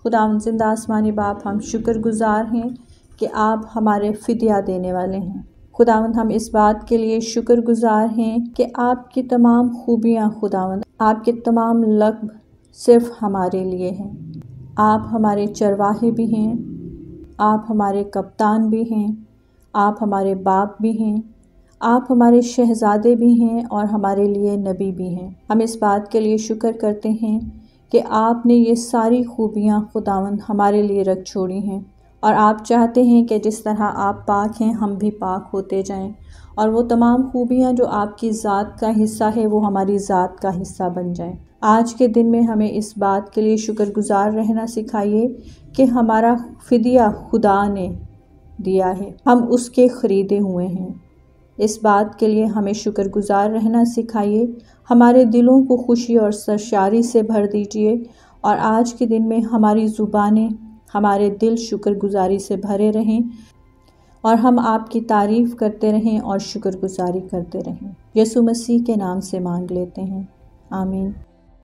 خداوند زندہ آسمانی باپ، ہم شکر گزار ہیں کہ آپ ہمارے فدیہ دینے والے ہیں۔ خداوند ہم اس بات کے لیے شکر گزار ہیں کہ آپ کی تمام خوبیاں خداوند، آپ کے تمام لقب صرف ہمارے لیے ہیں۔ آپ ہمارے چرواہے بھی ہیں، آپ ہمارے کپتان بھی ہیں، آپ ہمارے باپ بھی ہیں، آپ ہمارے شہزادے بھی ہیں اور ہمارے لیے نبی بھی ہیں۔ ہم اس بات کے لیے شکر کرتے ہیں کہ آپ نے یہ ساری خوبیاں خداوند ہمارے لیے رکھ چھوڑی ہیں، اور آپ چاہتے ہیں کہ جس طرح آپ پاک ہیں ہم بھی پاک ہوتے جائیں، اور وہ تمام خوبیاں جو آپ کی ذات کا حصہ ہے وہ ہماری ذات کا حصہ بن جائیں۔ آج کے دن میں ہمیں اس بات کے لیے شکر گزار رہنا سکھائیے کہ ہمارا فدیہ خدا نے دیا ہے، ہم اس کے خریدے ہوئے ہیں۔ اس بات کے لیے ہمیں شکر گزار رہنا سکھائیے، ہمارے دلوں کو خوشی اور سرشاری سے بھر دیجیے، اور آج کے دن میں ہماری زبانیں، ہمارے دل شکر گزاری سے بھرے رہیں، اور ہم آپ کی تعریف کرتے رہیں اور شکر گزاری کرتے رہیں۔ یسوع مسیح کے نام سے مانگ لیتے ہیں، آمین۔